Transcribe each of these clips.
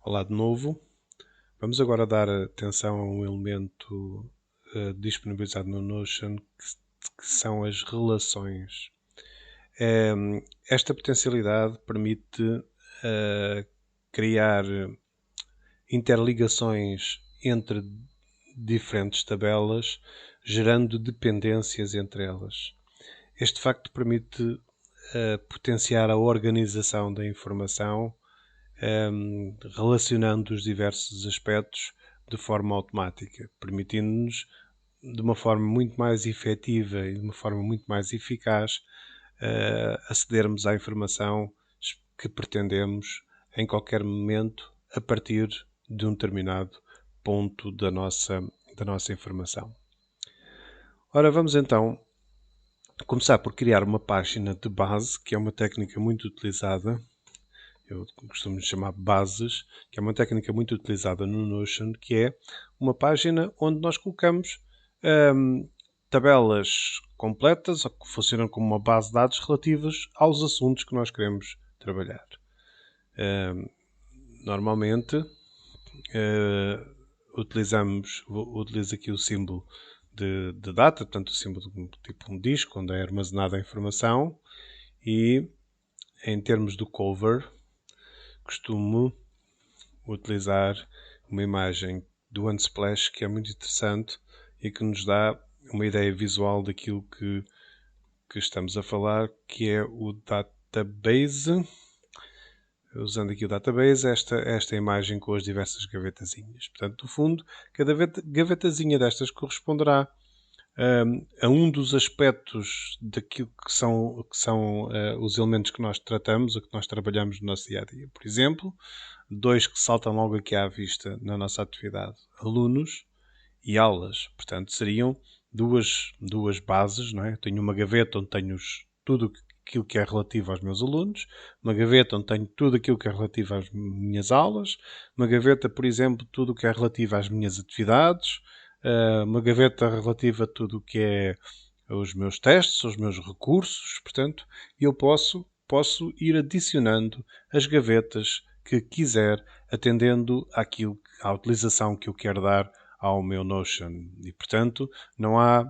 Olá de novo. Vamos agora dar atenção a um elemento disponibilizado no Notion que são as relações. Esta potencialidade permite criar interligações entre diferentes tabelas, gerando dependências entre elas. Este facto permite potenciar a organização da informação, relacionando os diversos aspectos de forma automática, permitindo-nos, de uma forma muito mais efetiva e de uma forma muito mais eficaz, acedermos à informação que pretendemos em qualquer momento a partir de um determinado ponto da nossa informação. Ora, vamos então começar por criar uma página de base, que é uma técnica muito utilizada. Eu costumo chamar bases, que é uma técnica muito utilizada no Notion, que é uma página onde nós colocamos tabelas completas, ou que funcionam como uma base de dados relativas aos assuntos que nós queremos trabalhar. Normalmente, utilizo aqui o símbolo de data, portanto o símbolo de tipo um disco, onde é armazenada a informação, e em termos do cover, costumo utilizar uma imagem do Unsplash que é muito interessante e que nos dá uma ideia visual daquilo que estamos a falar, que é o database. Usando aqui o database, esta imagem com as diversas gavetazinhas. Portanto, no fundo, cada gavetazinha destas corresponderá a um dos aspectos daquilo que são os elementos que nós tratamos, ou que nós trabalhamos no nosso dia a dia. Por exemplo, dois que saltam logo aqui à vista na nossa atividade: alunos e aulas. Portanto, seriam duas bases, não é? Eu tenho uma gaveta onde tenho tudo aquilo que é relativo aos meus alunos, uma gaveta onde tenho tudo aquilo que é relativo às minhas aulas, uma gaveta, por exemplo, tudo o que é relativo às minhas atividades, uma gaveta relativa a tudo o que é os meus testes, os meus recursos, portanto, eu posso ir adicionando as gavetas que quiser, atendendo à utilização que eu quero dar ao meu Notion. E, portanto, não há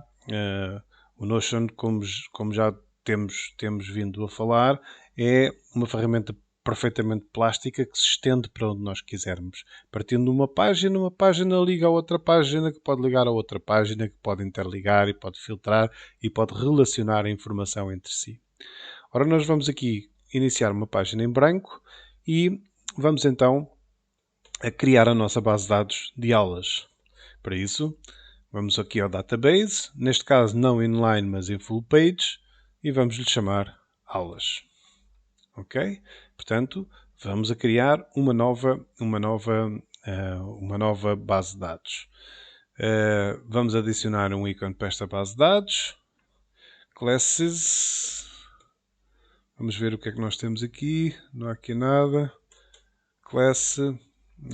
o Notion, como já temos vindo a falar, é uma ferramenta perfeitamente plástica que se estende para onde nós quisermos. Partindo de uma página liga a outra página, que pode ligar a outra página, que pode interligar e pode filtrar e pode relacionar a informação entre si. Ora, nós vamos aqui iniciar uma página em branco e vamos então a criar a nossa base de dados de aulas. Para isso, vamos aqui ao database, neste caso não inline, mas em full page, e vamos lhe chamar aulas. Ok? Portanto, vamos a criar uma nova base de dados. Vamos adicionar um ícone para esta base de dados. Classes. Vamos ver o que é que nós temos aqui. Não há aqui nada. Class.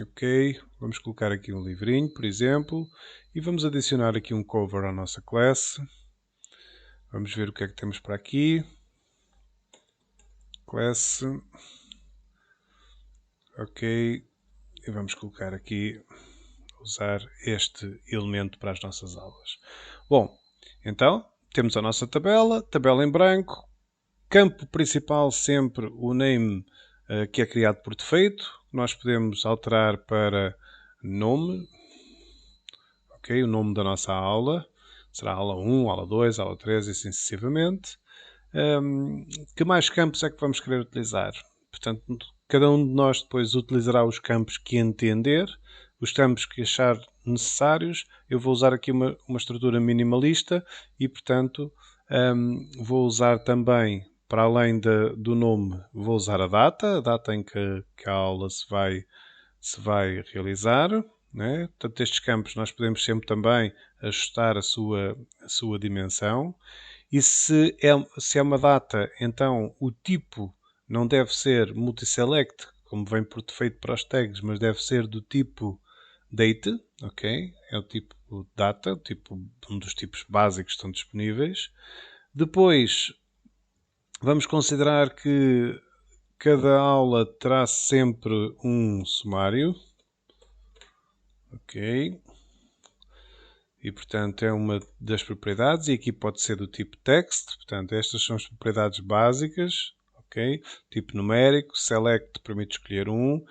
Ok. Vamos colocar aqui um livrinho, por exemplo. E vamos adicionar aqui um cover à nossa classe. Vamos ver o que é que temos para aqui. Class. Ok. E vamos colocar aqui, usar este elemento para as nossas aulas. Bom, então, temos a nossa tabela em branco, campo principal sempre o name que é criado por defeito, nós podemos alterar para nome, ok, o nome da nossa aula, será aula 1, aula 2, aula 3 e assim sucessivamente. Que mais campos é que vamos querer utilizar? Portanto, cada um de nós depois utilizará os campos que entender, os campos que achar necessários. Eu vou usar aqui uma estrutura minimalista e, portanto, vou usar também, para além do nome, vou usar a data em que a aula se vai realizar. Né? Portanto, estes campos nós podemos sempre também ajustar a sua dimensão. E se é uma data, então o tipo não deve ser multiselect, como vem por defeito para os tags, mas deve ser do tipo date, ok? É o tipo data, um dos tipos básicos que estão disponíveis. Depois, vamos considerar que cada aula terá sempre um sumário. Ok. E, portanto, é uma das propriedades. E aqui pode ser do tipo text. Portanto, estas são as propriedades básicas. Ok. Tipo numérico. Select permite escolher um.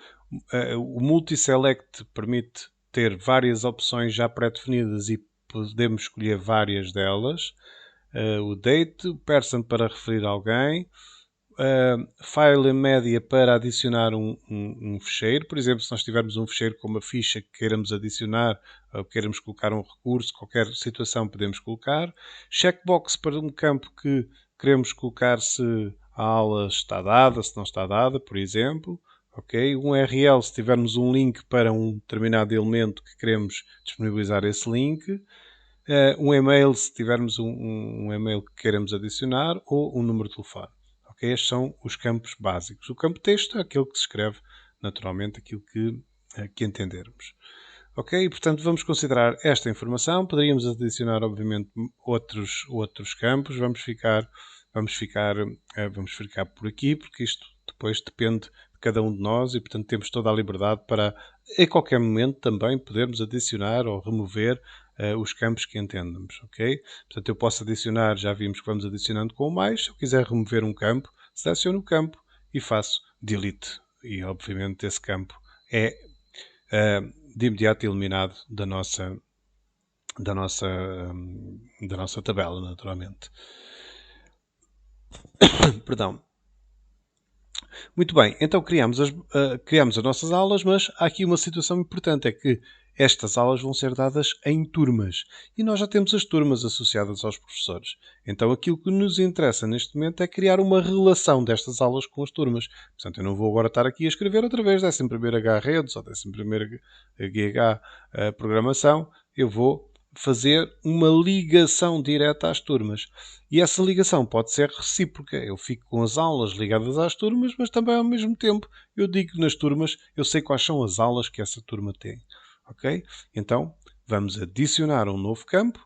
O multiselect permite ter várias opções já pré-definidas e podemos escolher várias delas. O date, o person para referir a alguém. File média para adicionar um fecheiro. Por exemplo, se nós tivermos um fecheiro com uma ficha que queiramos adicionar ou queiramos colocar um recurso, qualquer situação podemos colocar. Checkbox para um campo que queremos colocar se a aula está dada, se não está dada, por exemplo. Okay? Um URL se tivermos um link para um determinado elemento que queremos disponibilizar esse link. Um e-mail se tivermos um e-mail que queremos adicionar ou um número de telefone. Okay? Estes são os campos básicos. O campo texto é aquele que se escreve naturalmente aquilo que entendermos. Ok? Portanto, vamos considerar esta informação. Poderíamos adicionar, obviamente, outros campos. Vamos ficar por aqui, porque isto depois depende de cada um de nós e, portanto, temos toda a liberdade para, a qualquer momento, também podermos adicionar ou remover os campos que entendamos. Ok? Portanto, eu posso adicionar, já vimos que vamos adicionando com o mais. Se eu quiser remover um campo, seleciono o campo e faço delete. E, obviamente, esse campo é de imediato eliminado da nossa tabela, naturalmente. Perdão. Muito bem, então criamos as nossas aulas, mas há aqui uma situação importante, é que estas aulas vão ser dadas em turmas. E nós já temos as turmas associadas aos professores. Então aquilo que nos interessa neste momento é criar uma relação destas aulas com as turmas. Portanto, eu não vou agora estar aqui a escrever outra vez 11º Redes ou 11º GH Programação. Eu vou fazer uma ligação direta às turmas. E essa ligação pode ser recíproca. Eu fico com as aulas ligadas às turmas, mas também ao mesmo tempo eu digo nas turmas, eu sei quais são as aulas que essa turma tem. Ok? Então vamos adicionar um novo campo,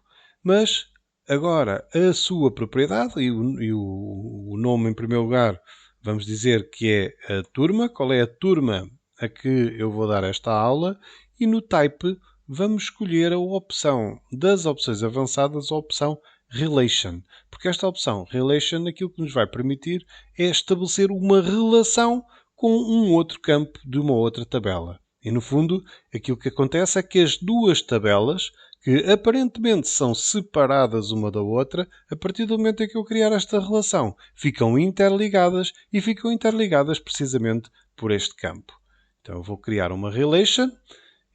mas agora a sua propriedade e o nome em primeiro lugar, vamos dizer que é a turma. Qual é a turma a que eu vou dar esta aula? E no type vamos escolher a opção das opções avançadas, a opção Relation. Porque esta opção Relation, aquilo que nos vai permitir é estabelecer uma relação com um outro campo de uma outra tabela. E no fundo, aquilo que acontece é que as duas tabelas, que aparentemente são separadas uma da outra, a partir do momento em que eu criar esta relação, ficam interligadas e ficam interligadas precisamente por este campo. Então eu vou criar uma Relation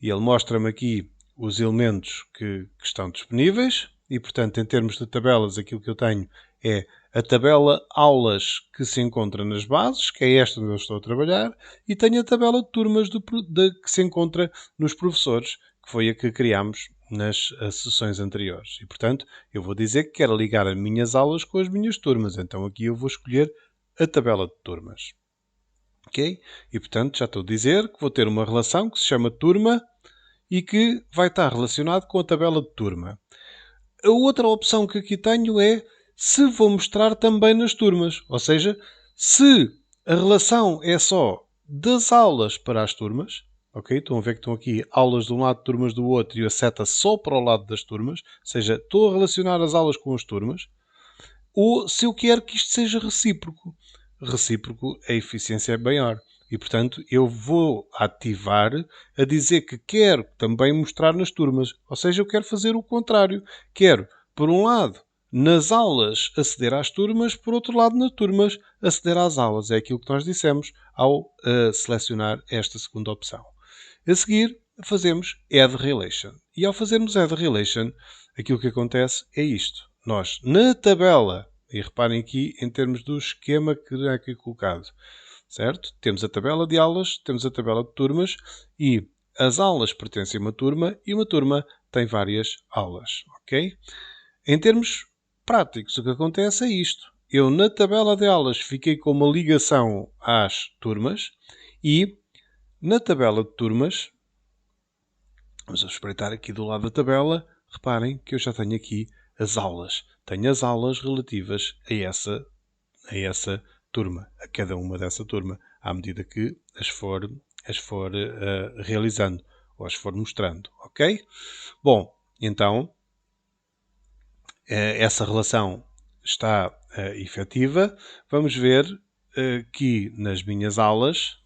e ele mostra-me aqui os elementos que estão disponíveis e, portanto, em termos de tabelas, aquilo que eu tenho é a tabela aulas que se encontra nas bases, que é esta onde eu estou a trabalhar, e tenho a tabela de turmas que se encontra nos professores, que foi a que criámos nas sessões anteriores. E, portanto, eu vou dizer que quero ligar as minhas aulas com as minhas turmas. Então, aqui eu vou escolher a tabela de turmas. Ok? E, portanto, já estou a dizer que vou ter uma relação que se chama turma e que vai estar relacionado com a tabela de turma. A outra opção que aqui tenho é se vou mostrar também nas turmas. Ou seja, se a relação é só das aulas para as turmas, ok? Estão a ver que estão aqui aulas de um lado, turmas do outro e a seta só para o lado das turmas. Ou seja, estou a relacionar as aulas com as turmas. Ou se eu quero que isto seja recíproco. Recíproco, a eficiência é maior. E, portanto, eu vou ativar a dizer que quero também mostrar nas turmas. Ou seja, eu quero fazer o contrário. Quero, por um lado, nas aulas aceder às turmas, por outro lado, nas turmas aceder às aulas. É aquilo que nós dissemos ao selecionar esta segunda opção. A seguir, fazemos Add Relation. E ao fazermos Add Relation, aquilo que acontece é isto. Nós, na tabela, e reparem aqui em termos do esquema que é aqui colocado, certo? Temos a tabela de aulas, temos a tabela de turmas e as aulas pertencem a uma turma e uma turma tem várias aulas, ok? Em termos práticos, o que acontece é isto. Eu, na tabela de aulas, fiquei com uma ligação às turmas e na tabela de turmas, vamos espreitar aqui do lado da tabela, reparem que eu já tenho aqui as aulas. Tenho as aulas relativas a essa turma, a cada uma dessa turma, à medida que as for realizando ou as for mostrando, ok? Bom, então, essa relação está efetiva. Vamos ver que nas minhas aulas,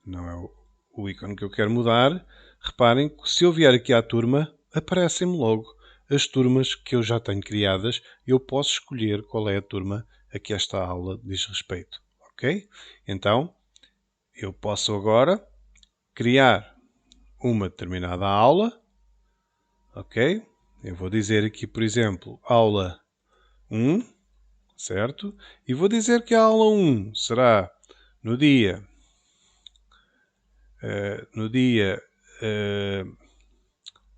não é o ícone que eu quero mudar, reparem que se eu vier aqui à turma, aparecem-me logo as turmas que eu já tenho criadas. Eu posso escolher qual é a turma a que esta aula diz respeito, ok? Então, eu posso agora criar uma determinada aula, ok? Eu vou dizer aqui, por exemplo, aula 1, certo? E vou dizer que a aula 1 será no dia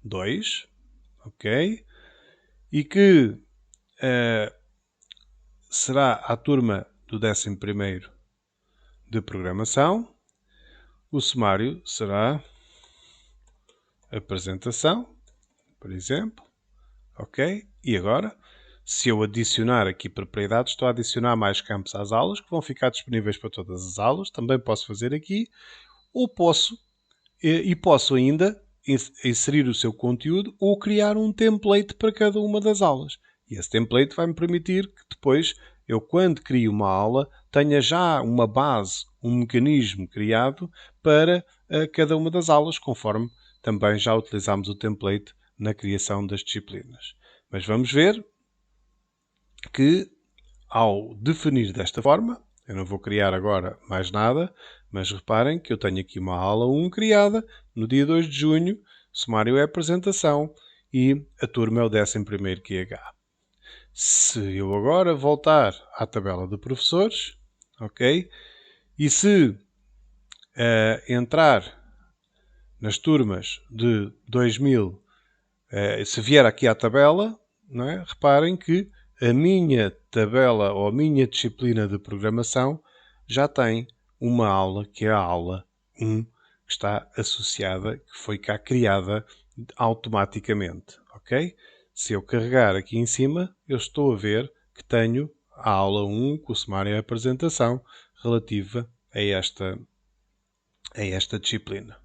2, ok? E que será a turma do 11º de programação. O sumário será apresentação, por exemplo, ok? E agora, se eu adicionar aqui propriedades, estou a adicionar mais campos às aulas, que vão ficar disponíveis para todas as aulas. Também posso fazer aqui, ou posso ainda inserir o seu conteúdo ou criar um template para cada uma das aulas. E esse template vai-me permitir que depois, eu quando crio uma aula, tenha já uma base, um mecanismo criado para cada uma das aulas, conforme também já utilizámos o template na criação das disciplinas. Mas vamos ver que, ao definir desta forma, eu não vou criar agora mais nada, mas reparem que eu tenho aqui uma aula 1 criada no dia 2 de junho, o sumário é a apresentação e a turma é o 11º QH. Se eu agora voltar à tabela de professores, ok? E se entrar nas turmas de 2000, se vier aqui à tabela, não é? Reparem que a minha tabela ou a minha disciplina de programação já tem uma aula que é a aula 1, que está associada, que foi cá criada automaticamente, ok? Se eu carregar aqui em cima, eu estou a ver que tenho a aula 1, com o sumário e a apresentação, relativa a esta disciplina.